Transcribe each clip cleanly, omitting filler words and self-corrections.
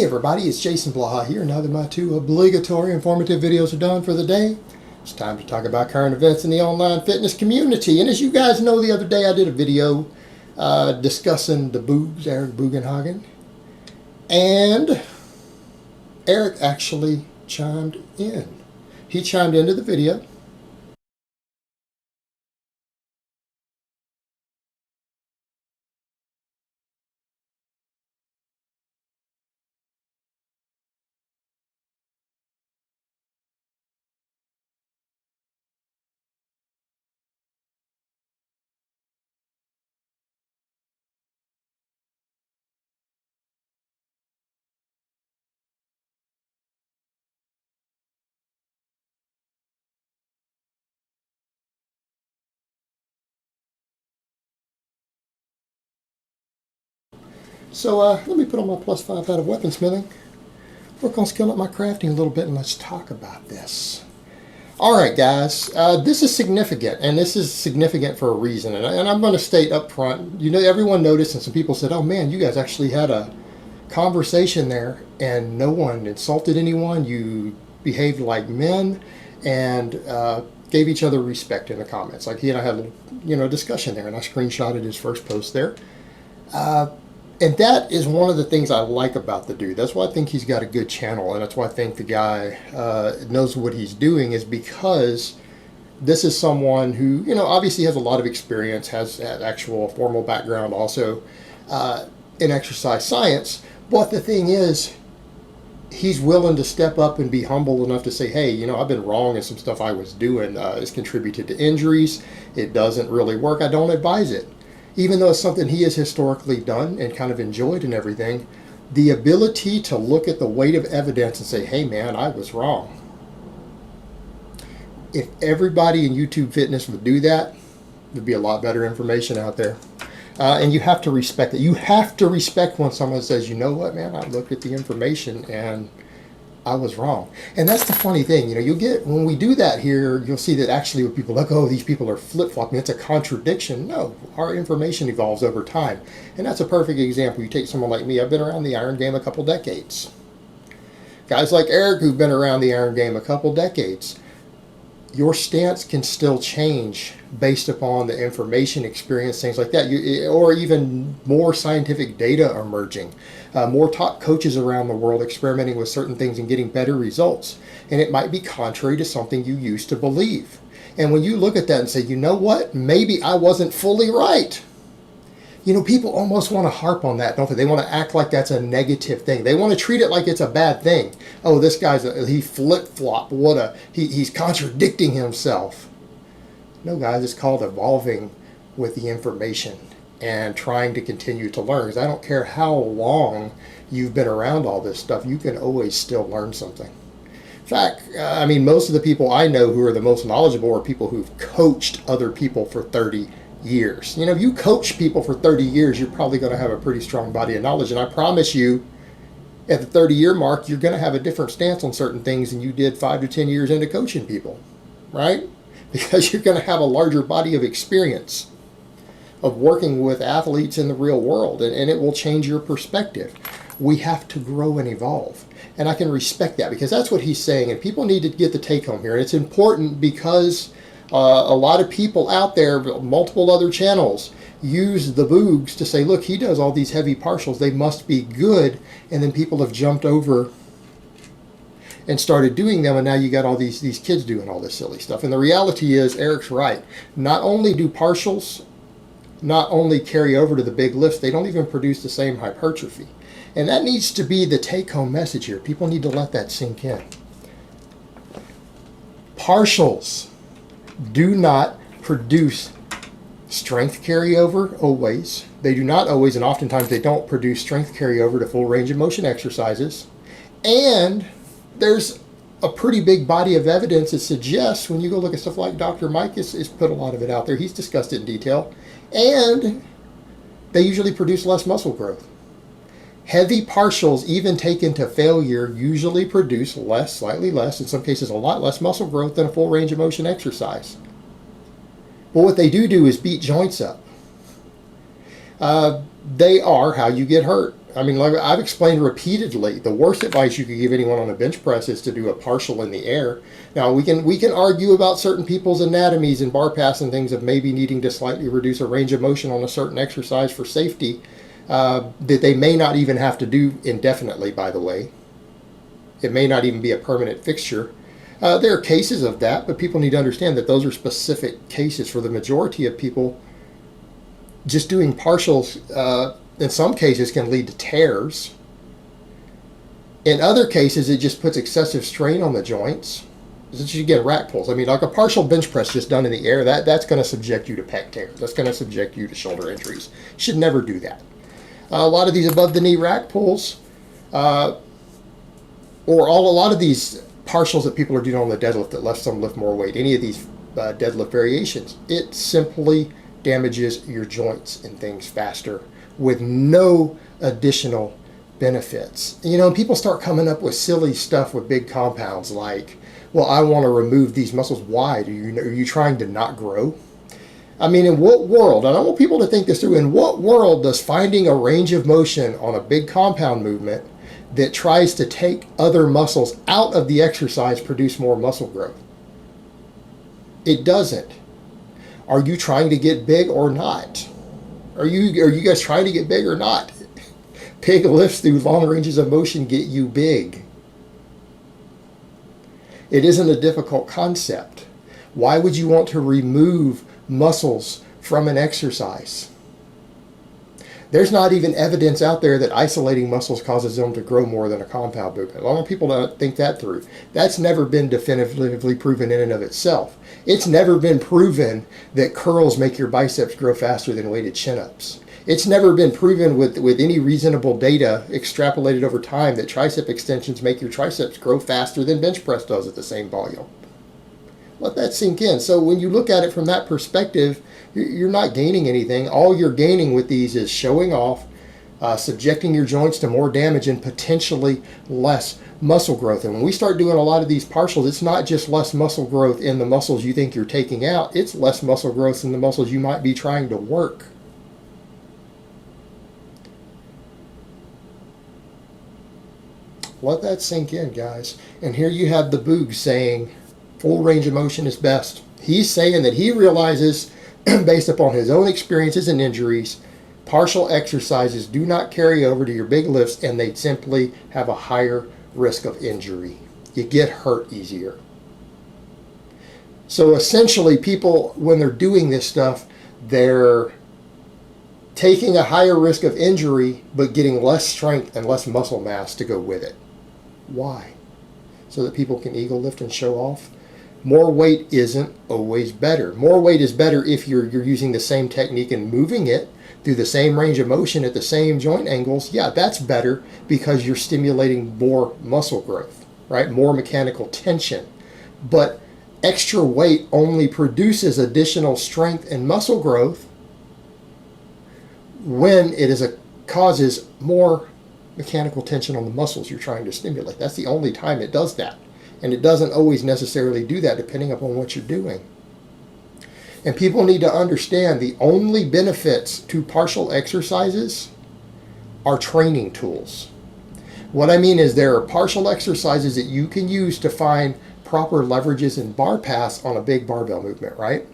Hey everybody, it's Jason Blaha here. Now that my two obligatory informative videos are done for the day, it's time to talk about current events in the online fitness community. And as you guys know, the other day I did a video discussing the Boogs, Eric Bugenhagen. And Eric actually chimed in. He chimed into the video. So let me put on my +5 out of weaponsmithing, work on skilling up my crafting a little bit, and let's talk about this. All right, guys, this is significant, and this is significant for a reason. And I'm going to state up front, you know, everyone noticed, and some people said, oh man, you guys actually had a conversation there, and no one insulted anyone. You behaved like men, and gave each other respect in the comments. Like he and I had a discussion there, and I screenshotted his first post there. And that is one of the things I like about the dude. That's why I think he's got a good channel, and that's why I think the guy knows what he's doing, is because this is someone who, obviously has a lot of experience, has actual formal background also in exercise science. But the thing is, he's willing to step up and be humble enough to say, hey, I've been wrong, and some stuff I was doing has contributed to injuries. It doesn't really work. I don't advise it. Even though it's something he has historically done and kind of enjoyed and everything, the ability to look at the weight of evidence and say, hey man, I was wrong. If everybody in YouTube fitness would do that, there'd be a lot better information out there. And you have to respect it. You have to respect when someone says, you know what, man, I looked at the information and I was wrong. And that's the funny thing, you'll get, when we do that here, you'll see that actually when people look, oh, these people are flip-flopping, it's a contradiction. No, our information evolves over time. And that's a perfect example. You take someone like me, I've been around the iron game a couple decades. Guys like Eric who've been around the iron game a couple decades. Your stance can still change based upon the information, experience, things like that, or even more scientific data emerging, more top coaches around the world experimenting with certain things and getting better results. And it might be contrary to something you used to believe. And when you look at that and say, you know what, maybe I wasn't fully right. People almost want to harp on that, don't they? They want to act like that's a negative thing. They want to treat it like it's a bad thing. Oh, this guy's he flip-flop. He's contradicting himself. No, guys, it's called evolving with the information and trying to continue to learn. Because I don't care how long you've been around all this stuff, you can always still learn something. In fact, most of the people I know who are the most knowledgeable are people who've coached other people for 30 years. If you coach people for 30 years, you're probably going to have a pretty strong body of knowledge. And I promise you, at the 30-year mark, you're going to have a different stance on certain things than you did 5 to 10 years into coaching people, right? Because you're going to have a larger body of experience of working with athletes in the real world, and it will change your perspective. We have to grow and evolve. And I can respect that, because that's what he's saying. And people need to get the take home here. And it's important because a lot of people out there, multiple other channels, use the Boogs to say, look, he does all these heavy partials, they must be good. And then people have jumped over and started doing them, and now you got all these kids doing all this silly stuff. And the reality is, Eric's right. Not only do partials not only carry over to the big lifts, they don't even produce the same hypertrophy. And that needs to be the take-home message here. People need to let that sink in. Partials do not produce strength carryover always. They do not always, and oftentimes they don't produce strength carryover to full range of motion exercises. And there's a pretty big body of evidence that suggests, when you go look at stuff like Dr. Mike has put a lot of it out there, he's discussed it in detail, and they usually produce less muscle growth. Heavy partials, even taken to failure, usually produce less, slightly less, in some cases a lot less muscle growth than a full range of motion exercise. But what they do is beat joints up. They are how you get hurt. I mean, like I've explained repeatedly, the worst advice you could give anyone on a bench press is to do a partial in the air. Now we can argue about certain people's anatomies and bar paths and things of maybe needing to slightly reduce a range of motion on a certain exercise for safety that they may not even have to do indefinitely. By the way, it may not even be a permanent fixture. There are cases of that, but people need to understand that those are specific cases. For the majority of people, just doing partials in some cases can lead to tears. In other cases, it just puts excessive strain on the joints. Since you get rack pulls. I mean, like a partial bench press just done in the air, that's going to subject you to pec tears. That's going to subject you to shoulder injuries. You should never do that. A lot of these above the knee rack pulls, a lot of these partials that people are doing on the deadlift that let some lift more weight, any of these deadlift variations, it simply damages your joints and things faster with no additional benefits. You know, people start coming up with silly stuff with big compounds like, well, I want to remove these muscles. Why? Are you trying to not grow? I mean, in what world, and I want people to think this through, in what world does finding a range of motion on a big compound movement that tries to take other muscles out of the exercise produce more muscle growth? It doesn't. Are you trying to get big or not? Are you guys trying to get big or not? Big lifts through long ranges of motion get you big. It isn't a difficult concept. Why would you want to remove muscles from an exercise? There's not even evidence out there that isolating muscles causes them to grow more than a compound movement. A lot of people don't think that through. That's never been definitively proven in and of itself. It's never been proven that curls make your biceps grow faster than weighted chin-ups. It's never been proven with any reasonable data extrapolated over time that tricep extensions make your triceps grow faster than bench press does at the same volume. Let that sink in. So when you look at it from that perspective, you're not gaining anything. All you're gaining with these is showing off, subjecting your joints to more damage and potentially less muscle growth. And when we start doing a lot of these partials, it's not just less muscle growth in the muscles you think you're taking out, it's less muscle growth in the muscles you might be trying to work. Let that sink in, guys. And here you have the Boog saying full range of motion is best. He's saying that he realizes, based upon his own experiences and injuries, partial exercises do not carry over to your big lifts, and they simply have a higher risk of injury. You get hurt easier. So essentially, people, when they're doing this stuff, they're taking a higher risk of injury, but getting less strength and less muscle mass to go with it. Why? So that people can ego lift and show off? More weight isn't always better. More weight is better if you're using the same technique and moving it through the same range of motion at the same joint angles. Yeah, that's better because you're stimulating more muscle growth, right? More mechanical tension. But extra weight only produces additional strength and muscle growth when it causes more mechanical tension on the muscles you're trying to stimulate. That's the only time it does that. And it doesn't always necessarily do that depending upon what you're doing. And people need to understand the only benefits to partial exercises are training tools. What I mean is there are partial exercises that you can use to find proper leverages and bar paths on a big barbell movement, right?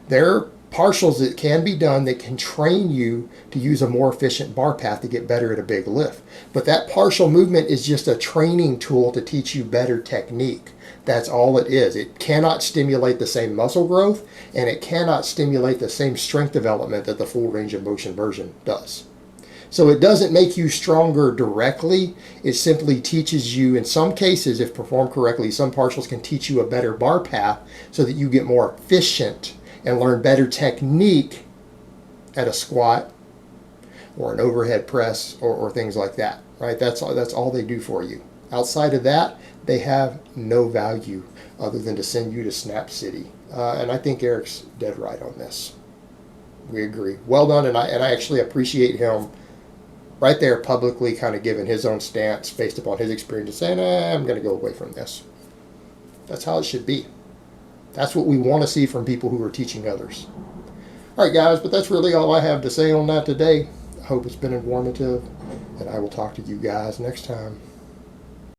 There are partials that can be done that can train you to use a more efficient bar path to get better at a big lift. But that partial movement is just a training tool to teach you better technique. That's all it is. It cannot stimulate the same muscle growth, and it cannot stimulate the same strength development that the full range of motion version does. So it doesn't make you stronger directly. It simply teaches you, in some cases, if performed correctly, some partials can teach you a better bar path so that you get more efficient and learn better technique at a squat or an overhead press or things like that, right? That's all they do for you. Outside of that, they have no value other than to send you to Snap City. And I think Eric's dead right on this. We agree. Well done, and I actually appreciate him right there publicly kind of giving his own stance based upon his experience and saying, I'm going to go away from this. That's how it should be. That's what we want to see from people who are teaching others. All right, guys, but that's really all I have to say on that today. I hope it's been informative. And I will talk to you guys next time.